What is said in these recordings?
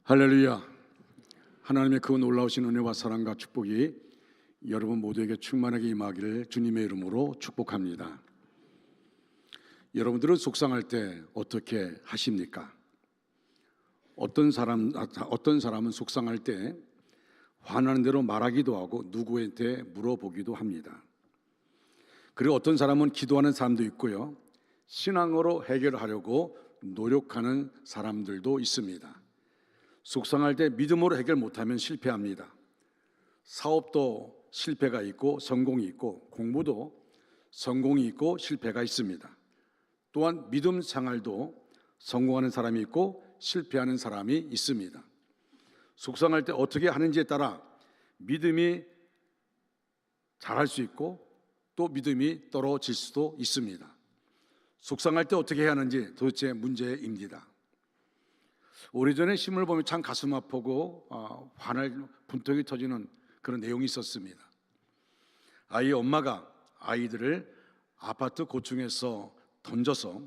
할렐루야. 하나님의 그 놀라우신 은혜와 사랑과 축복이 여러분 모두에게 충만하게 임하기를 주님의 이름으로 축복합니다. 여러분들은 속상할 때 어떻게 하십니까? 어떤 사람은 속상할 때 화나는 대로 말하기도 하고 누구한테 물어보기도 합니다. 그리고 어떤 사람은 기도하는 사람도 있고요, 신앙으로 해결하려고 노력하는 사람들도 있습니다. 속상할 때 믿음으로 해결 못하면 실패합니다. 사업도 실패가 있고 성공이 있고, 공부도 성공이 있고 실패가 있습니다. 또한 믿음 생활도 성공하는 사람이 있고 실패하는 사람이 있습니다. 속상할 때 어떻게 하는지에 따라 믿음이 잘할 수 있고 또 믿음이 떨어질 수도 있습니다. 속상할 때 어떻게 해야 하는지 도대체 문제입니다. 오래전에 신문을 보면 참 가슴 아프고 화날 분통이 터지는 그런 내용이 있었습니다. 아이의 엄마가 아이들을 아파트 고층에서 던져서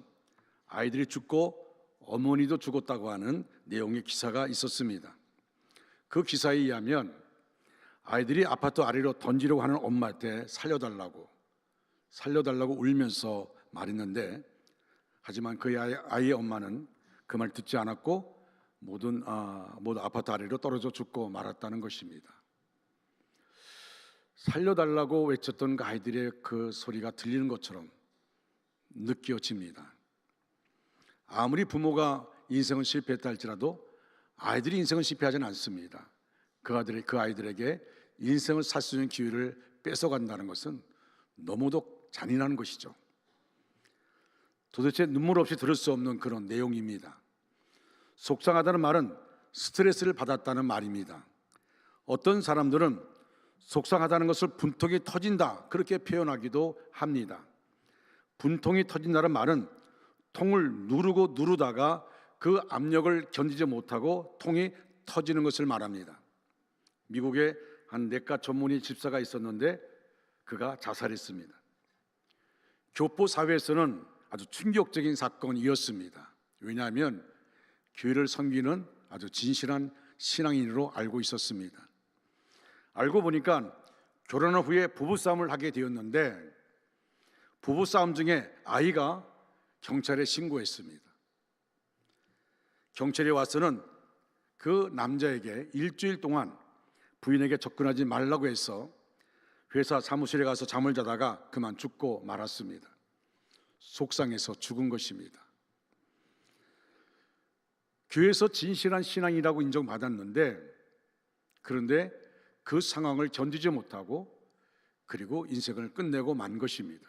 아이들이 죽고 어머니도 죽었다고 하는 내용의 기사가 있었습니다. 그 기사에 의하면 아이들이 아파트 아래로 던지려고 하는 엄마한테 살려달라고 울면서 말했는데, 하지만 그 아이의 엄마는 그 말 듣지 않았고 모두 아파트 아래로 떨어져 죽고 말았다는 것입니다. 살려달라고 외쳤던 그 아이들의 그 소리가 들리는 것처럼 느껴집니다. 아무리 부모가 인생은 실패했다 할지라도 아이들이 인생은 실패하지는 않습니다. 그 아이들에게 인생을 살 수 있는 기회를 뺏어간다는 것은 너무도 잔인한 것이죠. 도대체 눈물 없이 들을 수 없는 그런 내용입니다. 속상하다는 말은 스트레스를 받았다는 말입니다. 어떤 사람들은 속상하다는 것을 분통이 터진다, 그렇게 표현하기도 합니다. 분통이 터진다는 말은 통을 누르다가 그 압력을 견디지 못하고 통이 터지는 것을 말합니다. 미국에 한 내과 전문의 집사가 있었는데 그가 자살했습니다. 교포 사회에서는 아주 충격적인 사건이었습니다. 왜냐하면 교회를 섬기는 아주 진실한 신앙인으로 알고 있었습니다. 알고 보니까 결혼 후에 부부싸움을 하게 되었는데, 부부싸움 중에 아이가 경찰에 신고했습니다. 경찰이 와서는 그 남자에게 일주일 동안 부인에게 접근하지 말라고 해서 회사 사무실에 가서 잠을 자다가 그만 죽고 말았습니다. 속상해서 죽은 것입니다. 교회에서 진실한 신앙이라고 인정받았는데, 그런데 그 상황을 견디지 못하고 그리고 인생을 끝내고 만 것입니다.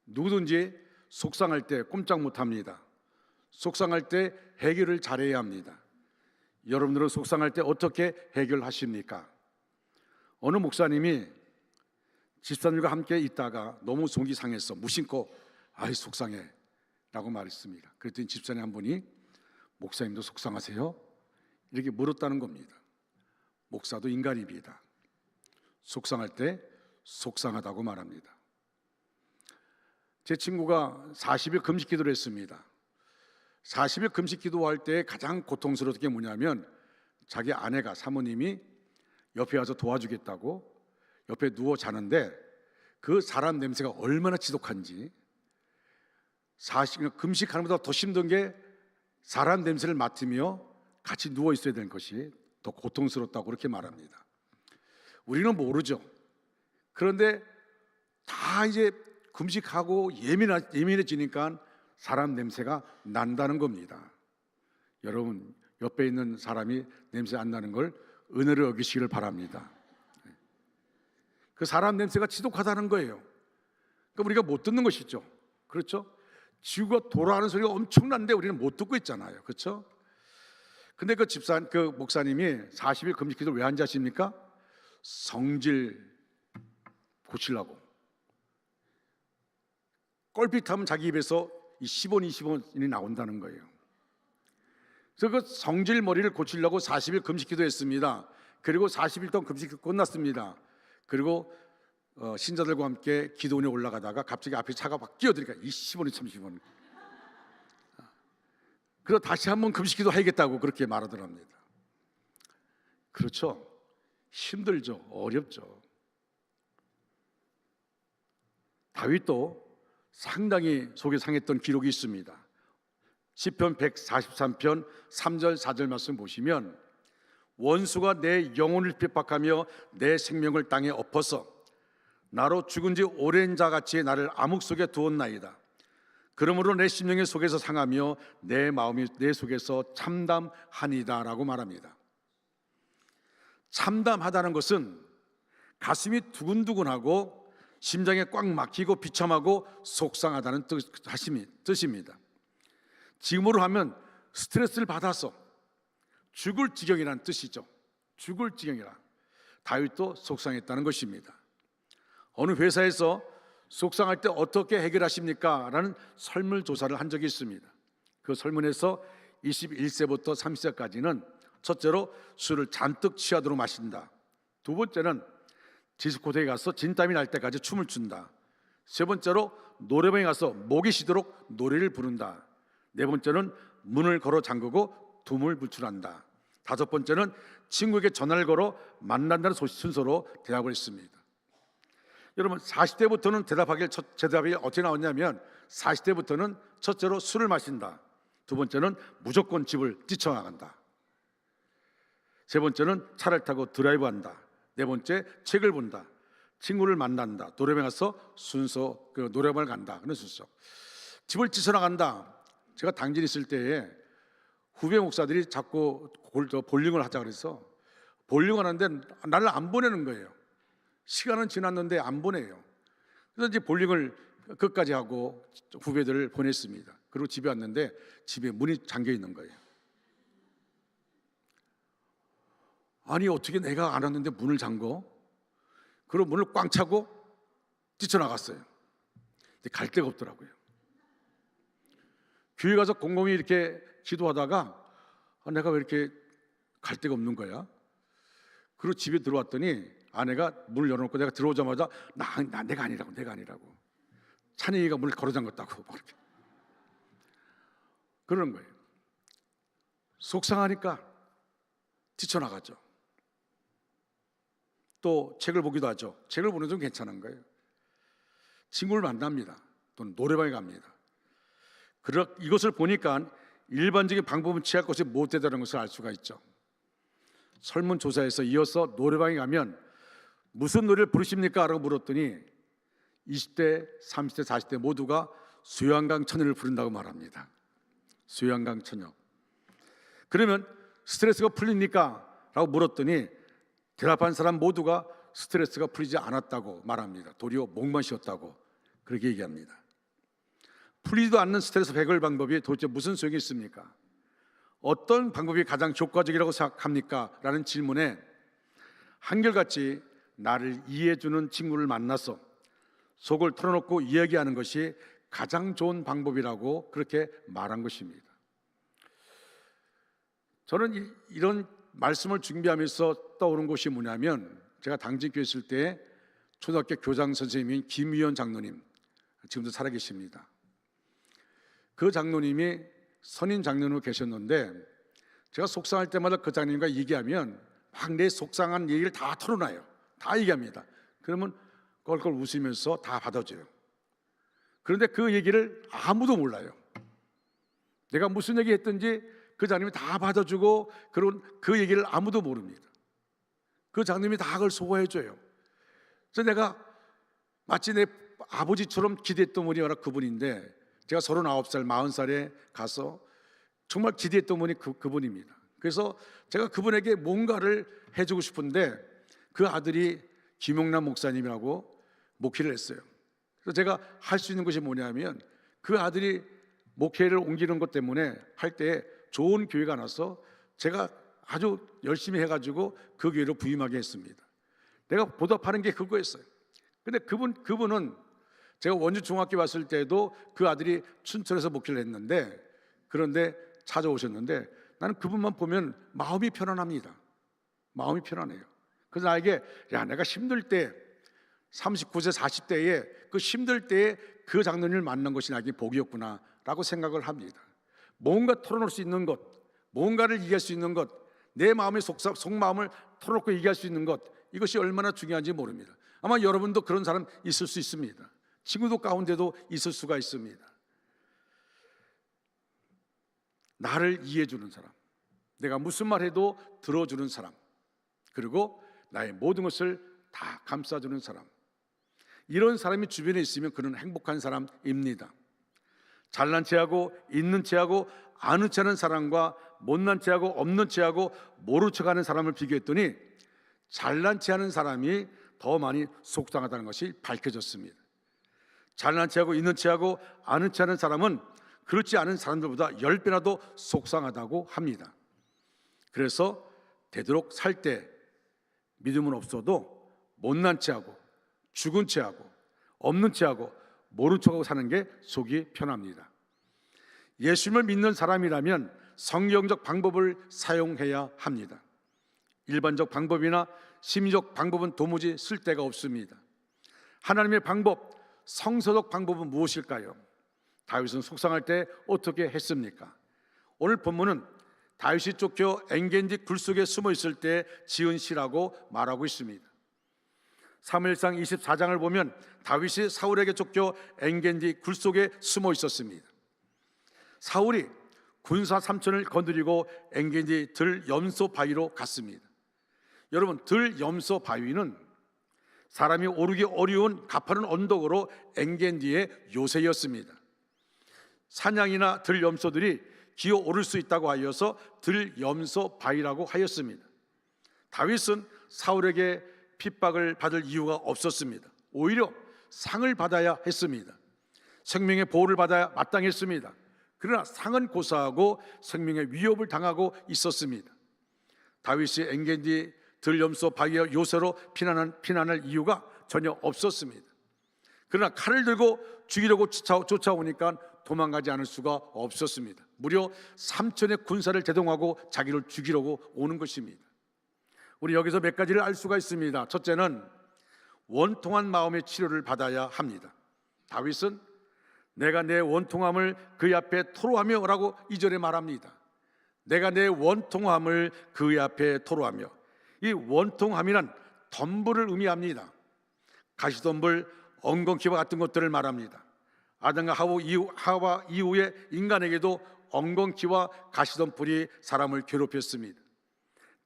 누구든지 속상할 때 꼼짝 못합니다. 속상할 때 해결을 잘해야 합니다. 여러분들은 속상할 때 어떻게 해결하십니까? 어느 목사님이 집사님과 함께 있다가 너무 속이 상해서 무심코 아이 속상해 라고 말했습니다. 그랬더니 집사님 한 분이 목사님도 속상하세요? 이렇게 물었다는 겁니다. 목사도 인간입니다. 속상할 때 속상하다고 말합니다. 제 친구가 40일 금식 기도를 했습니다. 40일 금식 기도할 때 가장 고통스러운 게 뭐냐면, 자기 아내가, 사모님이 옆에 와서 도와주겠다고 옆에 누워 자는데 그 사람 냄새가 얼마나 지독한지, 금식하는 것보다 더 힘든 게 사람 냄새를 맡으며 같이 누워 있어야 되는 것이 더 고통스럽다고 그렇게 말합니다. 우리는 모르죠. 그런데 다 이제 금식하고 예민해지니까 사람 냄새가 난다는 겁니다. 여러분, 옆에 있는 사람이 냄새 안 나는 걸 은혜를 여기시기를 바랍니다. 그 사람 냄새가 지독하다는 거예요. 그러니까 우리가 못 듣는 것이죠. 그렇죠? 지구가 돌아가는 소리가 엄청난데 우리는 못 듣고 있잖아요. 그렇죠? 근데 그 목사님이 40일 금식 기도를 왜 한지 아십니까? 성질 고치려고. 껄핏하면 자기 입에서 이 10원, 20원이 나온다는 거예요. 그래서 그 성질 머리를 고치려고 40일 금식 기도했습니다. 그리고 40일 동안 금식 기도 끝났습니다. 그리고 신자들과 함께 기도원에 올라가다가 갑자기 앞에 차가 막 끼어드니까 이 10원이 30원. 그리고 다시 한번 금식기도 하겠다고 그렇게 말하더랍니다. 그렇죠. 힘들죠. 어렵죠. 다윗도 상당히 속이 상했던 기록이 있습니다. 시편 143편 3절 4절 말씀 보시면 원수가 내 영혼을 핍박하며 내 생명을 땅에 엎어서 나로 죽은 지 오랜 자같이 나를 암흑 속에 두었나이다. 그러므로 내 심령이 속에서 상하며 내 마음이 내 속에서 참담하니다라고 말합니다. 참담하다는 것은 가슴이 두근두근하고 심장에 꽉 막히고 비참하고 속상하다는 뜻입니다. 지금으로 하면 스트레스를 받아서 죽을 지경이라는 뜻이죠. 죽을 지경이라. 다윗도 속상했다는 것입니다. 어느 회사에서 속상할 때 어떻게 해결하십니까? 라는 설문조사를 한 적이 있습니다. 그 설문에서 21세부터 30세까지는 첫째로 술을 잔뜩 취하도록 마신다. 두 번째는 디스코테에 가서 진땀이 날 때까지 춤을 춘다. 세 번째로 노래방에 가서 목이 쉬도록 노래를 부른다. 네 번째는 문을 걸어 잠그고 둠을 불출한다. 다섯 번째는 친구에게 전화를 걸어 만난다는 순서로 대답을 했습니다. 여러분 40대부터는 대답이 어떻게 나왔냐면 40대부터는 첫째로 술을 마신다. 두 번째는 무조건 집을 뛰쳐나간다. 세 번째는 차를 타고 드라이브한다. 네 번째 책을 본다. 친구를 만난다. 노래방에 가서 순서 노래방을 간다. 그런 순서. 집을 뛰쳐나간다. 제가 당진 있을 때에 후배 목사들이 자꾸 볼링을 하자 그래서 볼링을 하는데 나를 안 보내는 거예요. 시간은 지났는데 안 보내요. 그래서 이제 볼링을 끝까지 하고 후배들을 보냈습니다. 그리고 집에 왔는데 집에 문이 잠겨 있는 거예요. 아니 어떻게 내가 안 왔는데 문을 잠궈? 그리고 문을 꽝 차고 뛰쳐나갔어요. 근데 갈 데가 없더라고요. 교회 가서 곰곰이 이렇게 기도하다가 내가 왜 이렇게 갈 데가 없는 거야? 그리고 집에 들어왔더니 아내가 문을 열어놓고 내가 들어오자마자 내가 아니라고 찬이가 문을 걸어 잠갔다고 그렇게 그러는 거예요. 속상하니까 뛰쳐나가죠. 또 책을 보기도 하죠. 책을 보는 좀 괜찮은 거예요. 친구를 만납니다. 또는 노래방에 갑니다. 이것을 보니까 일반적인 방법은 취할 것이 못되다는 것을 알 수가 있죠. 설문조사에서 이어서 노래방에 가면 무슨 노래를 부르십니까? 라고 물었더니 20대, 30대, 40대 모두가 수양강 천녀를 부른다고 말합니다. 수양강 천녀. 그러면 스트레스가 풀립니까? 라고 물었더니 대답한 사람 모두가 스트레스가 풀리지 않았다고 말합니다. 도리어 목만 쉬었다고 그렇게 얘기합니다. 풀리지도 않는 스트레스 해결 방법이 도대체 무슨 소용이 있습니까? 어떤 방법이 가장 효과적이라고 생각합니까? 라는 질문에 한결같이 나를 이해해주는 친구를 만나서 속을 털어놓고 이야기하는 것이 가장 좋은 방법이라고 그렇게 말한 것입니다. 저는 이런 말씀을 준비하면서 떠오른 것이 뭐냐면 제가 당직교회 있을 때 초등학교 교장 선생님인 김위원 장로님, 지금도 살아계십니다. 그 장로님이 선임 장로로 계셨는데 제가 속상할 때마다 그 장로님과 얘기하면 막 내 속상한 얘기를 다 털어놔요. 다 얘기합니다. 그러면 껄껄 웃으면서 다 받아줘요. 그런데 그 얘기를 아무도 몰라요. 내가 무슨 얘기 했든지 그 장님이 다 받아주고 그 얘기를 아무도 모릅니다. 그 장님이 다 그걸 소화해줘요. 그래서 내가 마치 내 아버지처럼 기대했던 분이 바로 그분인데 제가 39살, 40살에 가서 정말 기대했던 분이 그분입니다. 그래서 제가 그분에게 뭔가를 해주고 싶은데 그 아들이 김용남 목사님이라고 목회를 했어요. 그래서 제가 할 수 있는 것이 뭐냐면 그 아들이 목회를 옮기는 것 때문에 할 때 좋은 교회가 나서 제가 아주 열심히 해가지고 그 교회로 부임하게 했습니다. 내가 보답하는 게 그거였어요. 근데 그분은 제가 원주 중학교 왔을 때도 그 아들이 춘천에서 목회를 했는데 그런데 찾아오셨는데 나는 그분만 보면 마음이 편안합니다. 마음이 편안해요. 그래서 나에게 내가 힘들 때 39세 40대에 그 힘들 때에 그 장로님을 만난 것이 나에게 복이었구나 라고 생각을 합니다. 뭔가 털어놓을 수 있는 것, 뭔가를 얘기할 수 있는 것, 내 마음의 속마음을 털어놓고 얘기할 수 있는 것, 이것이 얼마나 중요한지 모릅니다. 아마 여러분도 그런 사람 있을 수 있습니다. 친구도 가운데도 있을 수가 있습니다. 나를 이해해주는 사람, 내가 무슨 말 해도 들어주는 사람, 그리고 나의 모든 것을 다 감싸주는 사람, 이런 사람이 주변에 있으면 그는 행복한 사람입니다. 잘난 체하고 있는 체하고 아는 체하는 사람과 못난 체하고 없는 체하고 모른 척하는 사람을 비교했더니 잘난 체하는 사람이 더 많이 속상하다는 것이 밝혀졌습니다. 잘난 체하고 있는 체하고 아는 체하는 사람은 그렇지 않은 사람들보다 10배나 더 속상하다고 합니다. 그래서 되도록 살 때 믿음은 없어도 못난 체하고 죽은 체하고 없는 체하고 모른 척하고 사는 게 속이 편합니다. 예수님을 믿는 사람이라면 성경적 방법을 사용해야 합니다. 일반적 방법이나 심리적 방법은 도무지 쓸데가 없습니다. 하나님의 방법, 성서적 방법은 무엇일까요? 다윗은 속상할 때 어떻게 했습니까? 오늘 본문은 다윗이 쫓겨 엔게디 굴 속에 숨어 있을 때 지은 시라고 말하고 있습니다. 사무엘상 24장을 보면 다윗이 사울에게 쫓겨 엔게디 굴 속에 숨어 있었습니다. 사울이 군사 3천을 거느리고 엔게디 들 염소 바위로 갔습니다. 여러분, 들 염소 바위는 사람이 오르기 어려운 가파른 언덕으로 엔게디의 요새였습니다. 사냥이나 들 염소들이 기어 오를 수 있다고 하여서 들 염소 바위라고 하였습니다. 다윗은 사울에게 핍박을 받을 이유가 없었습니다. 오히려 상을 받아야 했습니다. 생명의 보호를 받아야 마땅했습니다. 그러나 상은 고사하고 생명의 위협을 당하고 있었습니다. 다윗이 엔게디 들염소 바위의 요새로 피난할 이유가 전혀 없었습니다. 그러나 칼을 들고 죽이려고 쫓아오니까 도망가지 않을 수가 없었습니다. 무려 3천의 군사를 대동하고 자기를 죽이려고 오는 것입니다. 우리 여기서 몇 가지를 알 수가 있습니다. 첫째는 원통한 마음의 치료를 받아야 합니다. 다윗은 내가 내 원통함을 그의 앞에 토로하며 라고 2절에 말합니다. 내가 내 원통함을 그의 앞에 토로하며, 이 원통함이란 덤불을 의미합니다. 가시덤불, 엉겅퀴와 같은 것들을 말합니다. 아담과 하와 이후에 인간에게도 엉겅퀴와 가시덤불이 사람을 괴롭혔습니다.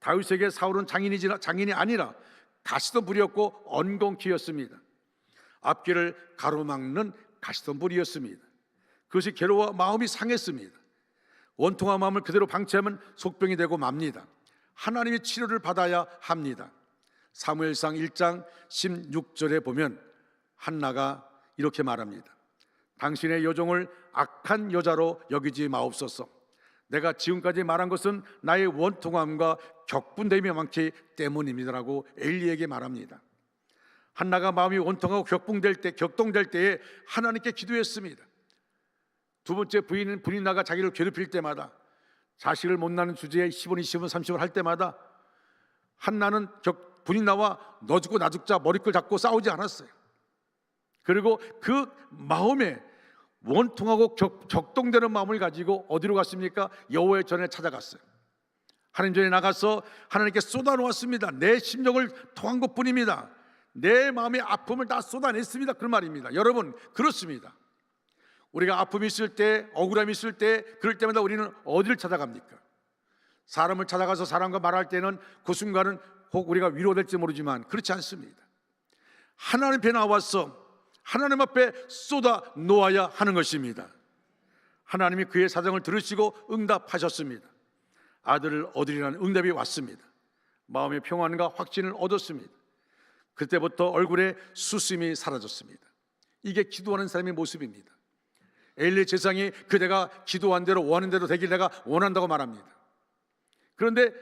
다윗에게 사울은 장인이 아니라 가시덤불이었고 엉겅퀴였습니다. 앞길을 가로막는 가시덤불이었습니다. 그것이 괴로워 마음이 상했습니다. 원통한 마음을 그대로 방치하면 속병이 되고 맙니다. 하나님의 치료를 받아야 합니다. 사무엘상 1장 16절에 보면 한나가 이렇게 말합니다. 당신의 여종을 악한 여자로 여기지 마옵소서. 내가 지금까지 말한 것은 나의 원통함과 격분됨이 많기 때문입니다라고 엘리에게 말합니다. 한나가 마음이 원통하고 격동될 때에 하나님께 기도했습니다. 두 번째 부인 나가 자기를 괴롭힐 때마다, 자식을 못 낳는 주제에 10원, 20원, 30원 할 때마다 한나는 부인 나와 너 죽고 나 죽자 머리끌 잡고 싸우지 않았어요. 그리고 그 마음에 원통하고 격동되는 마음을 가지고 어디로 갔습니까? 여호와의 전에 찾아갔어요. 하나님 전에 나가서 하나님께 쏟아놓았습니다. 내 심령을 통한 것뿐입니다. 내 마음의 아픔을 다 쏟아냈습니다. 그 말입니다. 여러분, 그렇습니다. 우리가 아픔이 있을 때, 억울함이 있을 때, 그럴 때마다 우리는 어디를 찾아갑니까? 사람을 찾아가서 사람과 말할 때는 그 순간은 혹 우리가 위로될지 모르지만 그렇지 않습니다. 하나님 앞에 나와서 하나님 앞에 쏟아 놓아야 하는 것입니다. 하나님이 그의 사정을 들으시고 응답하셨습니다. 아들을 얻으리라는 응답이 왔습니다. 마음의 평안과 확신을 얻었습니다. 그때부터 얼굴에 수심이 사라졌습니다. 이게 기도하는 사람의 모습입니다. 엘리 제사장이 그대가 기도한 대로 원하는 대로 되길 내가 원한다고 말합니다. 그런데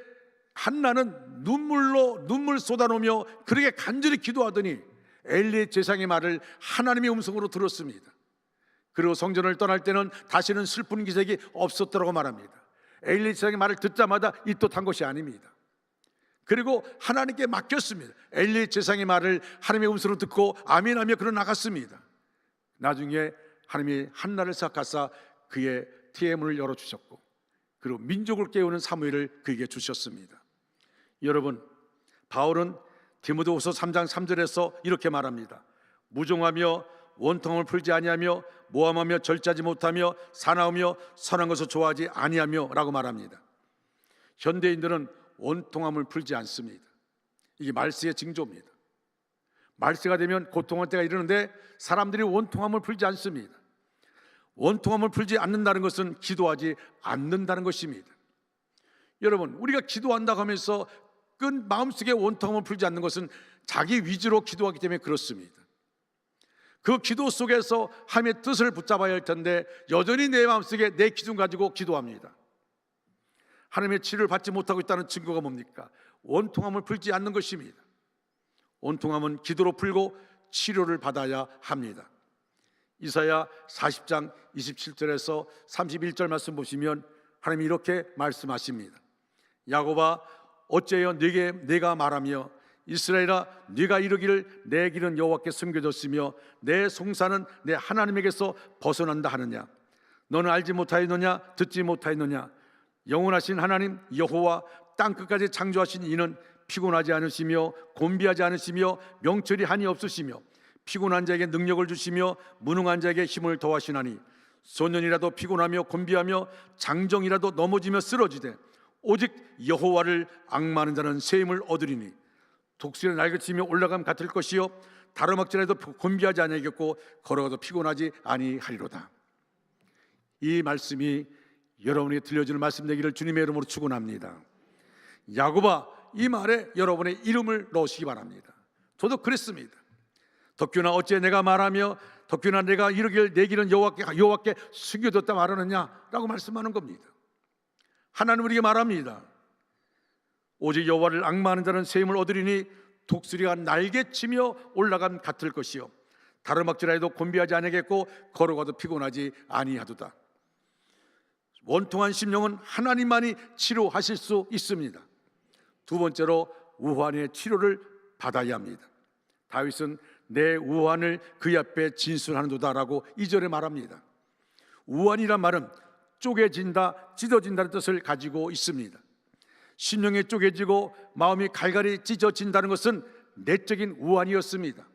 한나는 눈물 쏟아놓으며 그렇게 간절히 기도하더니 엘리 제사장의 말을 하나님의 음성으로 들었습니다. 그리고 성전을 떠날 때는 다시는 슬픈 기색이 없었더라고 말합니다. 엘리 제사장의 말을 듣자마자 입덧한 것이 아닙니다. 그리고 하나님께 맡겼습니다. 엘리 제사장의 말을 하나님의 음성으로 듣고 아멘하며 그러 나갔습니다. 나중에 하나님이 한나를 생각하사 그의 bethlehem의 문을 열어주셨고, 그리고 민족을 깨우는 사무엘을 그에게 주셨습니다. 여러분, 바울은 디모데후서 3장 3절에서 이렇게 말합니다. 무종하며 원통함을 풀지 아니하며 모함하며 절제하지 못하며 사나우며 선한 것을 좋아하지 아니하며 라고 말합니다. 현대인들은 원통함을 풀지 않습니다. 이게 말세의 징조입니다. 말세가 되면 고통할 때가 이르는데 사람들이 원통함을 풀지 않습니다. 원통함을 풀지 않는다는 것은 기도하지 않는다는 것입니다. 여러분, 우리가 기도한다고 하면서 끈 마음속에 원통함을 풀지 않는 것은 자기 위주로 기도하기 때문에 그렇습니다. 그 기도 속에서 하나님의 뜻을 붙잡아야 할 텐데 여전히 내 마음속에 내 기준 가지고 기도합니다. 하나님의 치료를 받지 못하고 있다는 증거가 뭡니까? 원통함을 풀지 않는 것입니다. 원통함은 기도로 풀고 치료를 받아야 합니다. 이사야 40장 27절에서 31절 말씀 보시면 하나님이 이렇게 말씀하십니다. 야곱아, 어째여 내가 말하며 이스라엘아, 네가 이르기를 내 길은 여호와께 숨겨졌으며 내 송사는 내 하나님에게서 벗어난다 하느냐? 너는 알지 못하였느냐? 듣지 못하였느냐? 영원하신 하나님 여호와 땅끝까지 창조하신 이는 피곤하지 않으시며 곤비하지 않으시며 명철이 한이 없으시며 피곤한 자에게 능력을 주시며 무능한 자에게 힘을 더하시나니 소년이라도 피곤하며 곤비하며 장정이라도 넘어지며 쓰러지되 오직 여호와를 앙마하는 자는 새 힘을 얻으리니 독수리의 날개치며 올라감 같을 것이요 다르막질에도 곤비하지 아니하겠고 걸어가도 피곤하지 아니하리로다. 이 말씀이 여러분에게 들려주는 말씀 되기를 주님의 이름으로 축원합니다. 야곱아, 이 말에 여러분의 이름을 넣으시기 바랍니다. 저도 그랬습니다. 덕규나 어째 내가 말하며 덕규나 내가 이르기를 내 길은 여호와께 숨겨뒀다 말하느냐라고 말씀하는 겁니다. 하나님 우리에게 말합니다. 오직 여호와를 앙마하는 자는 새 힘을 얻으리니 독수리가 날개치며 올라감 같을 것이요 다르막질하여도 곤비하지 아니하겠고 걸어가도 피곤하지 아니하도다. 원통한 심령은 하나님만이 치료하실 수 있습니다. 두 번째로 우환의 치료를 받아야 합니다. 다윗은 내 우환을 그의 앞에 진술하는도다라고 2절에 말합니다. 우환이란 말은 쪼개진다, 찢어진다는 뜻을 가지고 있습니다. 심령이 쪼개지고 마음이 갈갈이 찢어진다는 것은 내적인 우환이었습니다.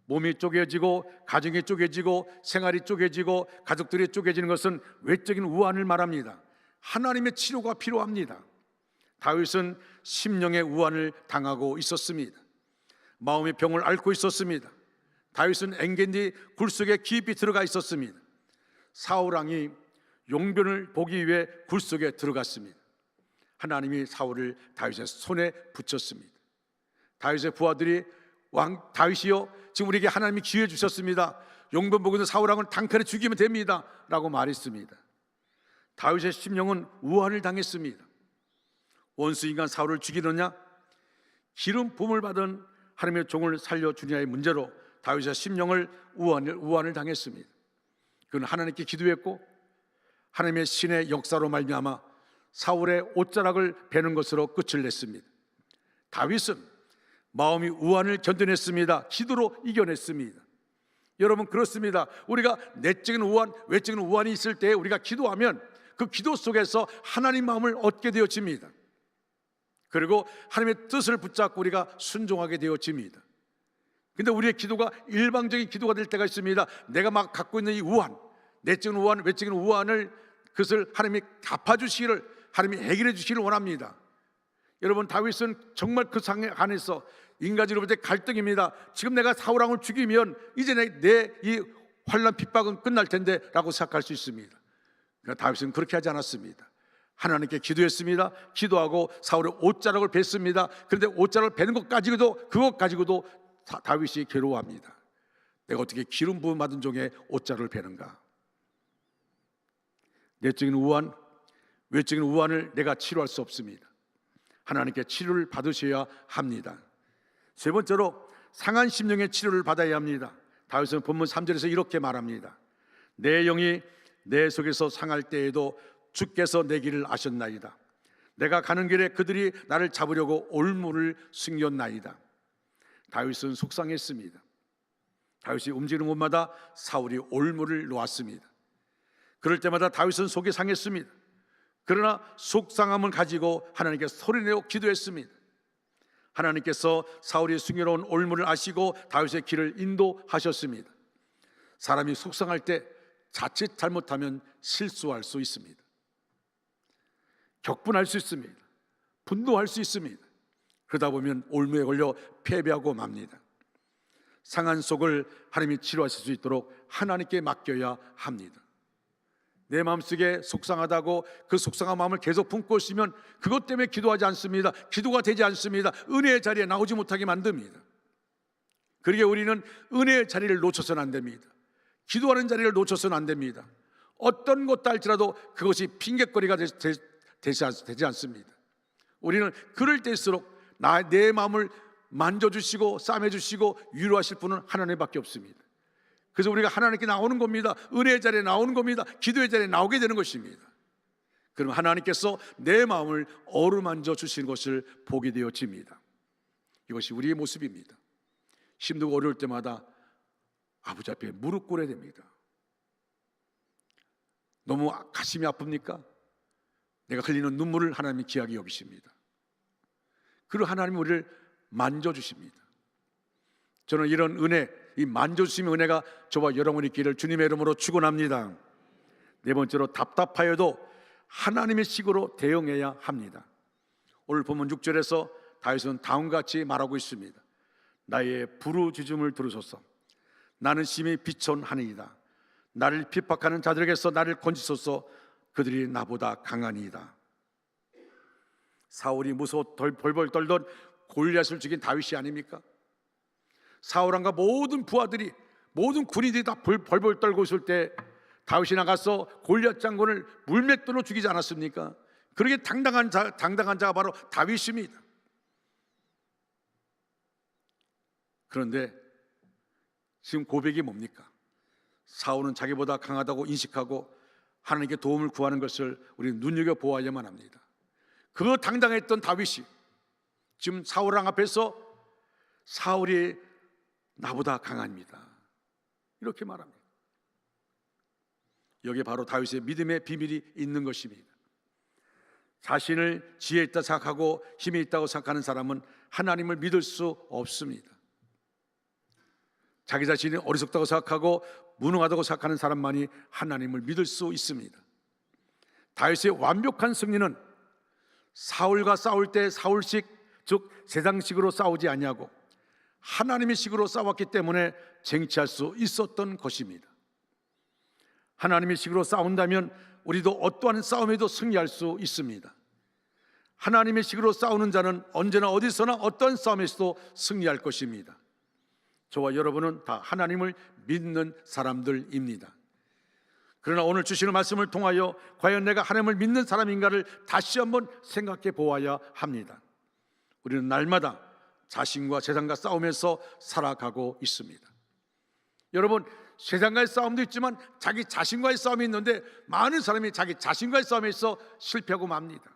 몸이 쪼개지고 가정이 쪼개지고 생활이 쪼개지고 가족들이 쪼개지는 것은 외적인 우환을 말합니다. 하나님의 치료가 필요합니다. 다윗은 심령의 우환을 당하고 있었습니다. 마음의 병을 앓고 있었습니다. 다윗은 엔게디 굴 속에 깊이 들어가 있었습니다. 사울 왕이 용변을 보기 위해 굴 속에 들어갔습니다. 하나님이 사울을 다윗의 손에 붙였습니다. 다윗의 부하들이 왕 다윗이요, 지금 우리에게 하나님이 기회 주셨습니다. 용변 보고 있는 사울 왕을 단칼에 죽이면 됩니다 라고 말했습니다. 다윗의 심령은 우환을 당했습니다. 원수 인간 사울을 죽이느냐, 기름 부음을 받은 하나님의 종을 살려주냐의 문제로 다윗의 심령을 우환을 당했습니다. 그는 하나님께 기도했고 하나님의 신의 역사로 말미암아 사울의 옷자락을 베는 것으로 끝을 냈습니다. 다윗은 마음이 우환을 견뎌냈습니다. 기도로 이겨냈습니다. 여러분, 그렇습니다. 우리가 내적인 우환, 외적인 우환이 있을 때 우리가 기도하면 그 기도 속에서 하나님 마음을 얻게 되어집니다. 그리고 하나님의 뜻을 붙잡고 우리가 순종하게 되어집니다. 근데 우리의 기도가 일방적인 기도가 될 때가 있습니다. 내가 막 갖고 있는 이 우환, 내적인 우환, 외적인 우환을 그것을 하나님이 갚아주시기를, 하나님이 해결해 주시기를 원합니다. 여러분, 다윗은 정말 그 상황 안에서 인간적으로 볼 때 갈등입니다. 지금 내가 사울 왕을 죽이면 이제 내 이 환난 핍박은 끝날 텐데 라고 생각할 수 있습니다. 그러나 다윗은 그렇게 하지 않았습니다. 하나님께 기도했습니다. 기도하고 사울의 옷자락을 뱄습니다. 그런데 옷자락을 베는 것 가지고도 다윗이 괴로워합니다. 내가 어떻게 기름 부음 받은 종의 옷자락을 베는가? 내적인 우환, 외적인 우환을 내가 치료할 수 없습니다. 하나님께 치료를 받으셔야 합니다. 세 번째로 상한 심령의 치료를 받아야 합니다. 다윗은 본문 3절에서 이렇게 말합니다. 내 영이 내 속에서 상할 때에도 주께서 내 길을 아셨나이다. 내가 가는 길에 그들이 나를 잡으려고 올무를 숨겼나이다. 다윗은 속상했습니다. 다윗이 움직이는 곳마다 사울이 올무를 놓았습니다. 그럴 때마다 다윗은 속이 상했습니다. 그러나 속상함을 가지고 하나님께 소리내어 기도했습니다. 하나님께서 사울이 순결로운 올무를 아시고 다윗의 길을 인도하셨습니다. 사람이 속상할 때 자칫 잘못하면 실수할 수 있습니다. 격분할 수 있습니다. 분노할 수 있습니다. 그러다 보면 올무에 걸려 패배하고 맙니다. 상한 속을 하나님이 치료하실 수 있도록 하나님께 맡겨야 합니다. 내 마음속에 속상하다고 그 속상한 마음을 계속 품고 있으면 그것 때문에 기도하지 않습니다. 기도가 되지 않습니다. 은혜의 자리에 나오지 못하게 만듭니다. 그러기에 우리는 은혜의 자리를 놓쳐서는 안 됩니다. 기도하는 자리를 놓쳐서는 안 됩니다. 어떤 것도 할지라도 그것이 핑계거리가 되지 않습니다. 우리는 그럴 때일수록 내 마음을 만져주시고 싸매주시고 위로하실 분은 하나님밖에 없습니다. 그래서 우리가 하나님께 나오는 겁니다. 은혜의 자리에 나오는 겁니다. 기도의 자리에 나오게 되는 것입니다. 그럼 하나님께서 내 마음을 어루만져 주시는 것을 보게 되어집니다. 이것이 우리의 모습입니다. 힘들고 어려울 때마다 아버지 앞에 무릎 꿇어야 됩니다. 너무 가슴이 아픕니까? 내가 흘리는 눈물을 하나님이 귀하게 여기십니다. 그리고 하나님이 우리를 만져주십니다. 저는 이런 은혜, 이 만져주심의 은혜가 저와 여러분이 있기를 주님의 이름으로 축원합니다. 네 번째로 답답하여도 하나님의 식으로 대응해야 합니다. 오늘 본문 6절에서 다윗은 다음과 같이 말하고 있습니다. 나의 부르짖음을 들으소서. 나는 심히 비천하니이다. 나를 핍박하는 자들에게서 나를 건지소서. 그들이 나보다 강하니이다. 사울이 무서워 벌벌 떨던 골리앗을 죽인 다윗이 아닙니까? 사울왕과 모든 부하들이, 모든 군인들이 다 벌벌 떨고 있을 때 다윗이 나가서 골리앗 장군을 물맷돌로 죽이지 않았습니까? 그렇게 당당한 자가 바로 다윗입니다. 그런데 지금 고백이 뭡니까? 사울은 자기보다 강하다고 인식하고 하나님께 도움을 구하는 것을 우리는 눈여겨보아야만 합니다. 그 당당했던 다윗이 지금 사울왕 앞에서 사울이 나보다 강합니다, 이렇게 말합니다. 여기에 바로 다윗의 믿음의 비밀이 있는 것입니다. 자신을 지혜 있다 생각하고 힘이 있다고 생각하는 사람은 하나님을 믿을 수 없습니다. 자기 자신이 어리석다고 생각하고 무능하다고 생각하는 사람만이 하나님을 믿을 수 있습니다. 다윗의 완벽한 승리는 사울과 싸울 때 사울식, 즉 세상식으로 싸우지 아니하고 하나님의 식으로 싸웠기 때문에 쟁취할 수 있었던 것입니다. 하나님의 식으로 싸운다면 우리도 어떠한 싸움에도 승리할 수 있습니다. 하나님의 식으로 싸우는 자는 언제나 어디서나 어떤 싸움에서도 승리할 것입니다. 저와 여러분은 다 하나님을 믿는 사람들입니다. 그러나 오늘 주시는 말씀을 통하여 과연 내가 하나님을 믿는 사람인가를 다시 한번 생각해 보아야 합니다. 우리는 날마다 자신과 세상과 싸우면서 살아가고 있습니다. 여러분, 세상과의 싸움도 있지만 자기 자신과의 싸움이 있는데 많은 사람이 자기 자신과의 싸움에서 실패하고 맙니다.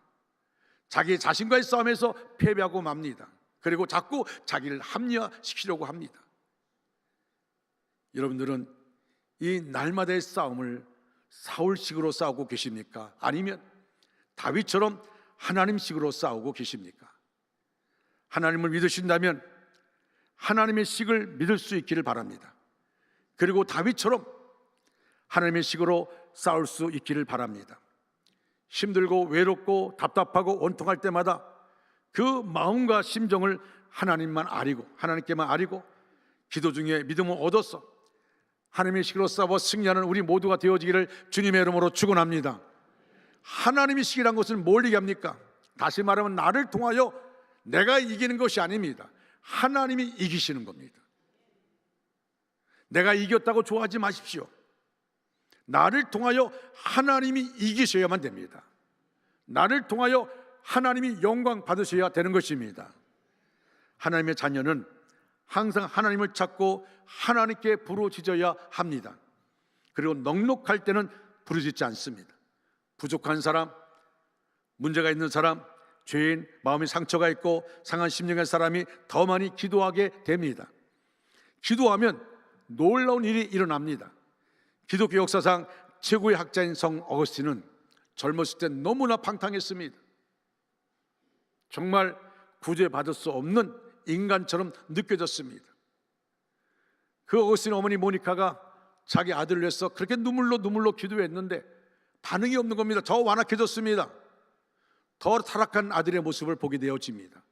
자기 자신과의 싸움에서 패배하고 맙니다. 그리고 자꾸 자기를 합리화시키려고 합니다. 여러분들은 이 날마다의 싸움을 사울식으로 싸우고 계십니까? 아니면 다윗처럼 하나님식으로 싸우고 계십니까? 하나님을 믿으신다면 하나님의 식을 믿을 수 있기를 바랍니다. 그리고 다윗처럼 하나님의 식으로 싸울 수 있기를 바랍니다. 힘들고 외롭고 답답하고 원통할 때마다 그 마음과 심정을 하나님께만 아리고 기도 중에 믿음을 얻어서 하나님의 식으로 싸워 승리하는 우리 모두가 되어지기를 주님의 이름으로 축원합니다. 하나님의 식이란 것은 뭘 얘기합니까? 다시 말하면 나를 통하여 내가 이기는 것이 아닙니다. 하나님이 이기시는 겁니다. 내가 이겼다고 좋아하지 마십시오. 나를 통하여 하나님이 이기셔야만 됩니다. 나를 통하여 하나님이 영광 받으셔야 되는 것입니다. 하나님의 자녀는 항상 하나님을 찾고 하나님께 부르짖어야 합니다. 그리고 넉넉할 때는 부르짖지 않습니다. 부족한 사람, 문제가 있는 사람, 죄인, 마음에 상처가 있고 상한 심령의 사람이 더 많이 기도하게 됩니다. 기도하면 놀라운 일이 일어납니다. 기독교 역사상 최고의 학자인 성 어거스틴은 젊었을 때 너무나 방탕했습니다. 정말 구제받을 수 없는 인간처럼 느껴졌습니다. 그 어거스틴 어머니 모니카가 자기 아들을 위해서 그렇게 눈물로 기도했는데 반응이 없는 겁니다. 더 완악해졌습니다. 더 타락한 아들의 모습을 보게 되어집니다.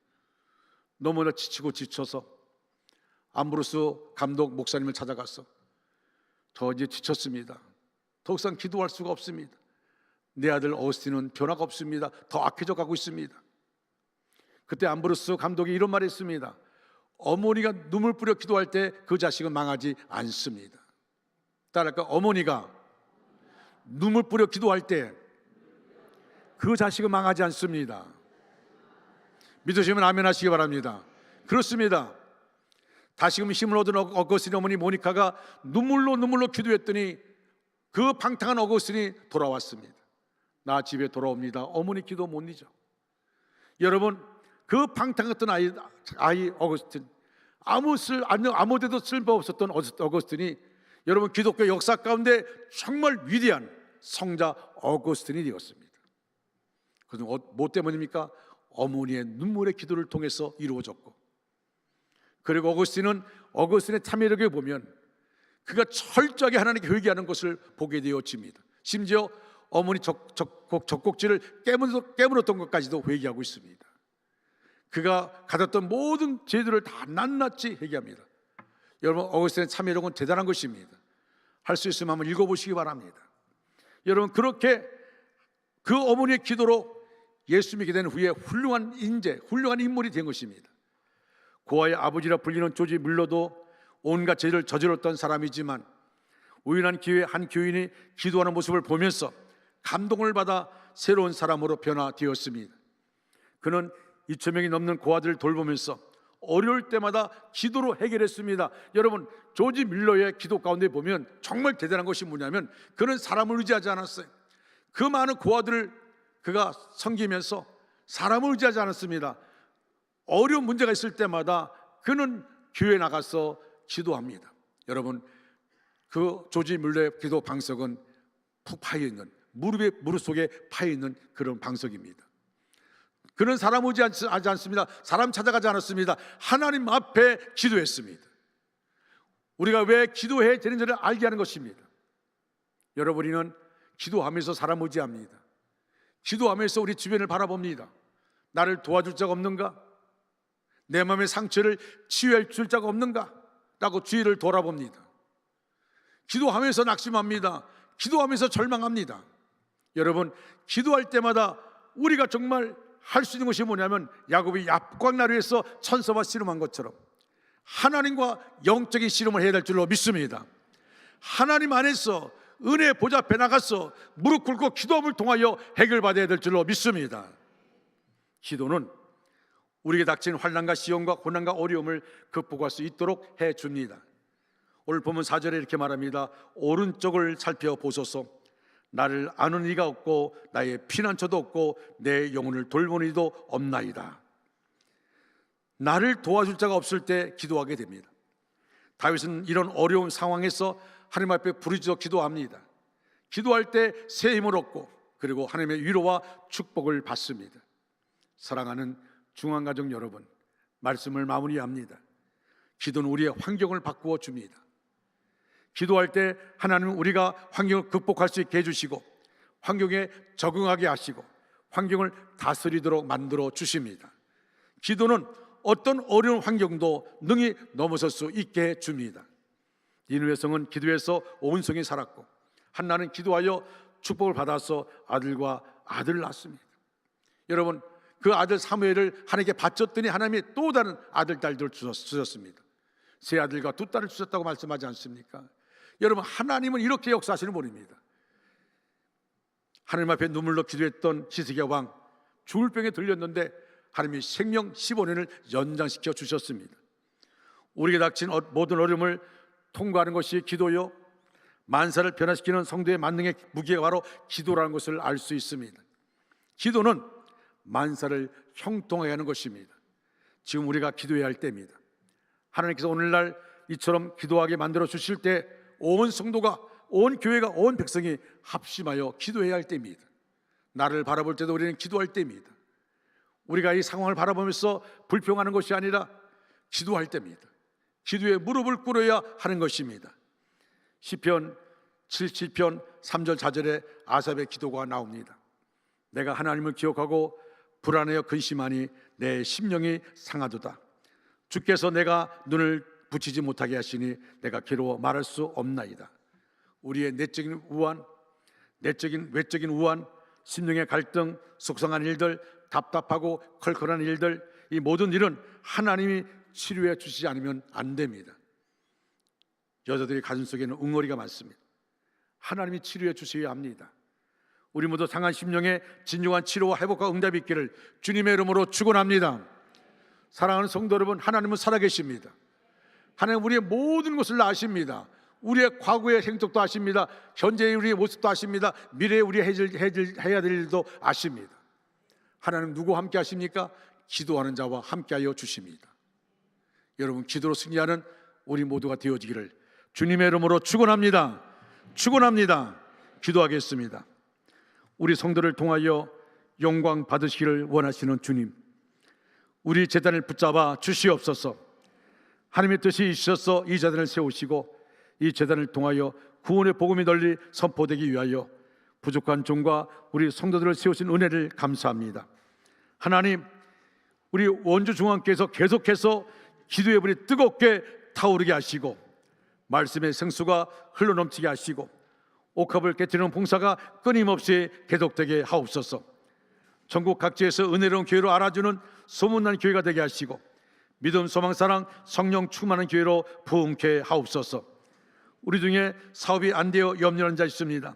너무나 지치고 지쳐서 암브로스 감독 목사님을 찾아가서 저 이제 지쳤습니다. 더 이상 기도할 수가 없습니다. 내 아들 어거스틴은 변화가 없습니다. 더 악해져 가고 있습니다. 그때 암브로스 감독이 이런 말을 했습니다. 어머니가 눈물 뿌려 기도할 때 그 자식은 망하지 않습니다. 따라서 어머니가 눈물 뿌려 기도할 때 그 자식은 망하지 않습니다. 믿으시면 아멘 하시기 바랍니다. 그렇습니다. 다시금 힘을 얻은 어거스틴 어머니 모니카가 눈물로 기도했더니 그 방탕한 어거스틴이 돌아왔습니다. 나 집에 돌아옵니다. 어머니 기도 못 잊어. 여러분, 그 방탕했던 아이 어거스틴, 아무데도 쓸모없었던 어거스틴이 여러분 기독교 역사 가운데 정말 위대한 성자 어거스틴이 되었습니다. 그것은 뭐 때문입니까? 어머니의 눈물의 기도를 통해서 이루어졌고, 그리고 어거스틴의 참여력에 보면 그가 철저하게 하나님께 회개하는 것을 보게 되어집니다. 심지어 어머니 젖꼭지를 깨물었던 것까지도 회개하고 있습니다. 그가 가졌던 모든 죄들을 다 낱낱이 회개합니다. 여러분, 어거스틴의 참여력은 대단한 것입니다. 할 수 있으면 한번 읽어보시기 바랍니다. 여러분, 그렇게 그 어머니의 기도로 예수 믿게 된 후에 훌륭한 인물이 된 것입니다. 고아의 아버지라 불리는 조지 밀러도 온갖 죄를 저질렀던 사람이지만 우연한 기회에 한 교인이 기도하는 모습을 보면서 감동을 받아 새로운 사람으로 변화되었습니다. 그는 2,000명이 넘는 고아들을 돌보면서 어려울 때마다 기도로 해결했습니다. 여러분, 조지 밀러의 기도 가운데 보면 정말 대단한 것이 뭐냐면 그는 사람을 의지하지 않았어요. 그 많은 고아들을 그가 섬기면서 사람을 의지하지 않았습니다. 어려운 문제가 있을 때마다 그는 교회에 나가서 기도합니다. 여러분, 그 조지 밀러의 기도 방석은 푹 파여있는, 무릎 속에 파여있는 그런 방석입니다. 그는 사람 의지하지 않습니다. 사람 찾아가지 않았습니다. 하나님 앞에 기도했습니다. 우리가 왜 기도해야 되는지를 알게 하는 것입니다. 여러분이는 기도하면서 사람 의지합니다. 기도하면서 우리 주변을 바라봅니다. 나를 도와줄 자가 없는가? 내 마음의 상처를 치유해 줄 자가 없는가? 라고 주위를 돌아봅니다. 기도하면서 낙심합니다. 기도하면서 절망합니다. 여러분, 기도할 때마다 우리가 정말 할 수 있는 것이 뭐냐면 야곱이 얍광나루에서 천사와 씨름한 것처럼 하나님과 영적인 씨름을 해야 될 줄로 믿습니다. 하나님 안에서 은혜의 보좌 앞에 나가서 무릎 꿇고 기도함을 통하여 해결받아야 될 줄로 믿습니다. 기도는 우리에게 닥친 환난과 시험과 고난과 어려움을 극복할 수 있도록 해줍니다. 오늘 보면 4절에 이렇게 말합니다. 오른쪽을 살펴보소서. 나를 아는 이가 없고 나의 피난처도 없고 내 영혼을 돌보는 이도 없나이다. 나를 도와줄 자가 없을 때 기도하게 됩니다. 다윗은 이런 어려운 상황에서 하나님 앞에 부르짖어 기도합니다. 기도할 때 새 힘을 얻고 그리고 하나님의 위로와 축복을 받습니다. 사랑하는 중앙가족 여러분, 말씀을 마무리합니다. 기도는 우리의 환경을 바꾸어 줍니다. 기도할 때 하나님은 우리가 환경을 극복할 수 있게 해주시고 환경에 적응하게 하시고 환경을 다스리도록 만들어 주십니다. 기도는 어떤 어려운 환경도 능히 넘어설 수 있게 해줍니다. 니느웨 성은 기도해서 온 성이 살았고 한나는 기도하여 축복을 받아서 아들과 아들을 낳았습니다. 여러분, 그 아들 사무엘을 하나님께 바쳤더니 하나님이 또 다른 아들, 딸들을 주셨습니다. 세 아들과 두 딸을 주셨다고 말씀하지 않습니까? 여러분, 하나님은 이렇게 역사하시는 분입니다. 하나님 앞에 눈물로 기도했던 히스기야 왕, 죽을 병에 들렸는데 하나님이 생명 15년을 연장시켜 주셨습니다. 우리에게 닥친 모든 어려움을 통과하는 것이 기도요, 만사를 변화시키는 성도의 만능의 무기가 바로 기도라는 것을 알 수 있습니다. 기도는 만사를 형통하게 하는 것입니다. 지금 우리가 기도해야 할 때입니다. 하나님께서 오늘날 이처럼 기도하게 만들어 주실 때 온 성도가 온 교회가, 온 백성이 합심하여 기도해야 할 때입니다. 나를 바라볼 때도 우리는 기도할 때입니다. 우리가 이 상황을 바라보면서 불평하는 것이 아니라 기도할 때입니다. 기도에 무릎을 꿇어야 하는 것입니다. 시편 77편 3절 4절에 아삽의 기도가 나옵니다. 내가 하나님을 기억하고 불안하여 근심하니 내 심령이 상하도다. 주께서 내가 눈을 붙이지 못하게 하시니 내가 괴로워 말할 수 없나이다. 우리의 내적인 우환, 외적인 우환, 심령의 갈등, 속상한 일들, 답답하고 컬컬한 일들, 이 모든 일은 하나님이 치료해 주시지 않으면 안 됩니다. 여자들의 가슴속에는 웅어리가 많습니다. 하나님이 치료해 주셔야 합니다. 우리 모두 상한 심령의 진정한 치료와 회복과 응답이 있기를 주님의 이름으로 축원합니다. 사랑하는 성도 여러분, 하나님은 살아계십니다. 하나님 우리의 모든 것을 아십니다. 우리의 과거의 행적도 아십니다. 현재의 우리의 모습도 아십니다. 미래에 우리 해야 될 일도 아십니다. 하나님 누구와 함께 하십니까? 기도하는 자와 함께하여 주십니다. 여러분, 기도로 승리하는 우리 모두가 되어지기를 주님의 이름으로 축원합니다. 축원합니다. 기도하겠습니다. 우리 성도를 통하여 영광 받으시기를 원하시는 주님, 우리 재단을 붙잡아 주시옵소서. 하나님의 뜻이 있어서 이 재단을 세우시고 이 재단을 통하여 구원의 복음이 널리 선포되기 위하여 부족한 종과 우리 성도들을 세우신 은혜를 감사합니다. 하나님, 우리 원주 중앙께서 계속해서 기도의 불이 뜨겁게 타오르게 하시고 말씀의 생수가 흘러넘치게 하시고 옥합을 깨뜨리는 봉사가 끊임없이 계속되게 하옵소서. 전국 각지에서 은혜로운 교회로 알아주는 소문난 교회가 되게 하시고 믿음, 소망, 사랑, 성령 충만한 교회로 부흥케 하옵소서. 우리 중에 사업이 안 되어 염려하는 자 있습니다.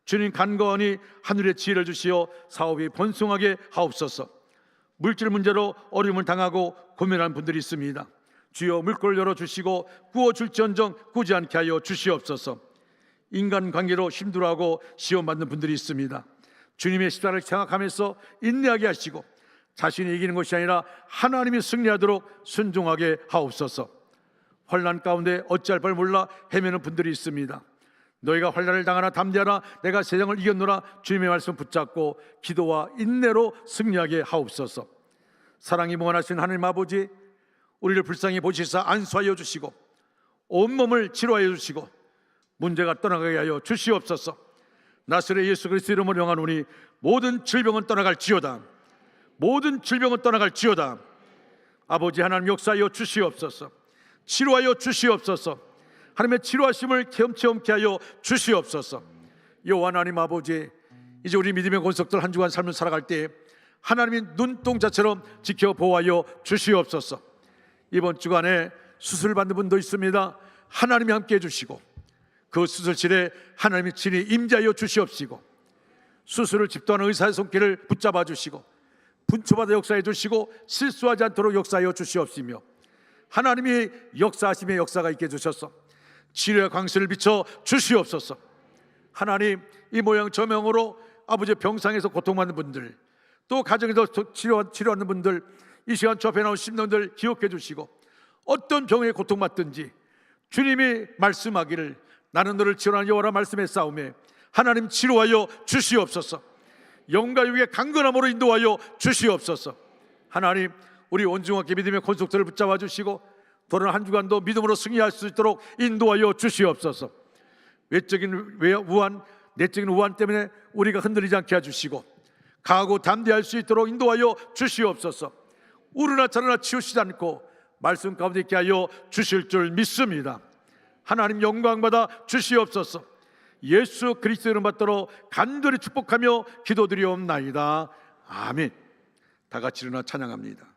주님 간거하니 하늘의 지혜를 주시어 사업이 번성하게 하옵소서. 물질 문제로 어려움을 당하고 고민하는 분들이 있습니다. 주여 물꼬를 열어주시고 구워줄지언정 꾸지 않게 하여 주시옵소서. 인간관계로 힘들어하고 시험받는 분들이 있습니다. 주님의 십자가를 생각하면서 인내하게 하시고 자신이 이기는 것이 아니라 하나님이 승리하도록 순종하게 하옵소서. 환난 가운데 어찌할 바를 몰라 헤매는 분들이 있습니다. 너희가 환난을 당하나 담대하라, 내가 세상을 이겼노라. 주님의 말씀 붙잡고 기도와 인내로 승리하게 하옵소서. 사랑이 무한하신 하나님 아버지, 우리를 불쌍히 보시사 안수하여 주시고 온몸을 치료하여 주시고 문제가 떠나가게 하여 주시옵소서. 나사렛 예수 그리스도 이름으로 명하노니 모든 질병은 떠나갈지어다. 모든 질병은 떠나갈지어다. 아버지 하나님 역사하여 주시옵소서. 치료하여 주시옵소서. 하나님의 치료하심을 체험케 하여 주시옵소서. 여호와 하나님 아버지, 이제 우리 믿음의 권속들 한 주간 삶을 살아갈 때 하나님이 눈동자처럼 지켜 보호하여 주시옵소서. 이번 주간에 수술 받는 분도 있습니다. 하나님이 함께 해주시고 그 수술실에 하나님이 친히 임재하여 주시옵시고 수술을 집도하는 의사의 손길을 붙잡아 주시고 분초받아 역사해 주시고 실수하지 않도록 역사하여 주시옵시며 하나님이 역사하심의 역사가 있게 해주셔서 치료의 광선을 비춰 주시옵소서. 하나님, 이 모양 저명으로 아버지의 병상에서 고통받는 분들, 또 가정에서 치료하는 분들, 이 시간 저 앞에 나온 심령들 기억해 주시고 어떤 병에 고통받든지 주님이 말씀하기를 나는 너를 치료하는 여호와라 말씀에 싸움에 하나님 치료하여 주시옵소서. 영과 육의 강건함으로 인도하여 주시옵소서. 하나님, 우리 온중학교 믿음의 권속들을 붙잡아 주시고 돌아오는 한 주간도 믿음으로 승리할 수 있도록 인도하여 주시옵소서. 외적인 우환, 내적인 우환 때문에 우리가 흔들리지 않게 해주시고 강하고 담대할 수 있도록 인도하여 주시옵소서. 우르나 차르나 치우시지 않고 말씀 가운데 있게 하여 주실 줄 믿습니다. 하나님 영광받아 주시옵소서. 예수 그리스도 이름 받들어 간절히 축복하며 기도드리옵나이다. 아멘. 다 같이 일어나 찬양합니다.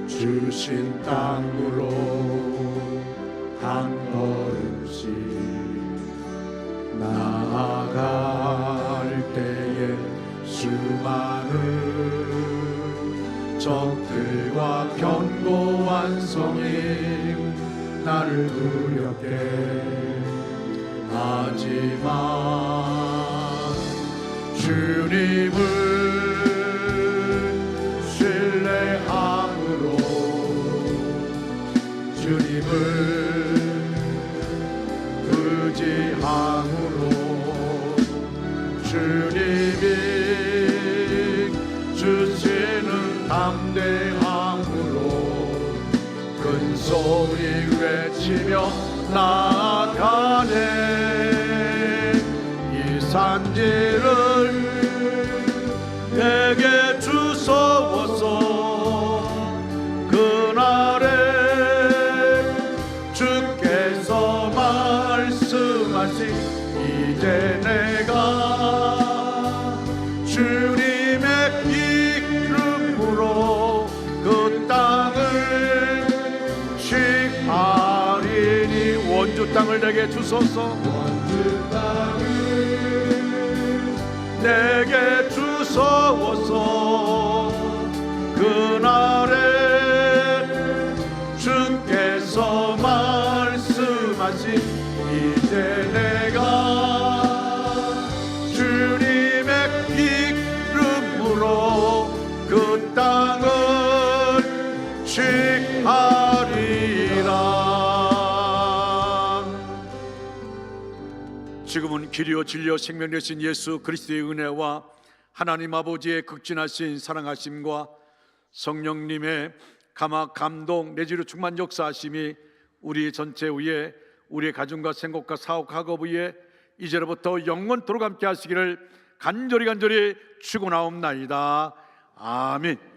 주신 땅으로 한 걸음씩 나아갈 때에 수많은 적들과 견고한 성임 나를 두렵게 하지만 주님을 신뢰함으로 주님을 의지함으로 주님이 주시는 담대함으로 큰 소리 외치며 나아가네. 이 산지를 내게 주소서. 그날에 주께서 말씀하신 이제 내가 주님의 이름으로 그 땅을 취하리니. 원주 땅을 내게 주소서. 원주 땅을 내게 주소서. 그날에 주께서 말씀하신 이제 내가 주님의 이름으로 그 땅을 취하리라. 지금은 길이요 진리요 생명 되신 예수 그리스도의 은혜와 하나님 아버지의 극진하신 사랑하심과 성령님의 감화 감동 내지로 충만 역사하심이 우리 전체 위에, 우리의 가정과 생각과 사업 학업 위에 이제로부터 영원토록 함께 하시기를 간절히 축원하옵나이다. 아멘.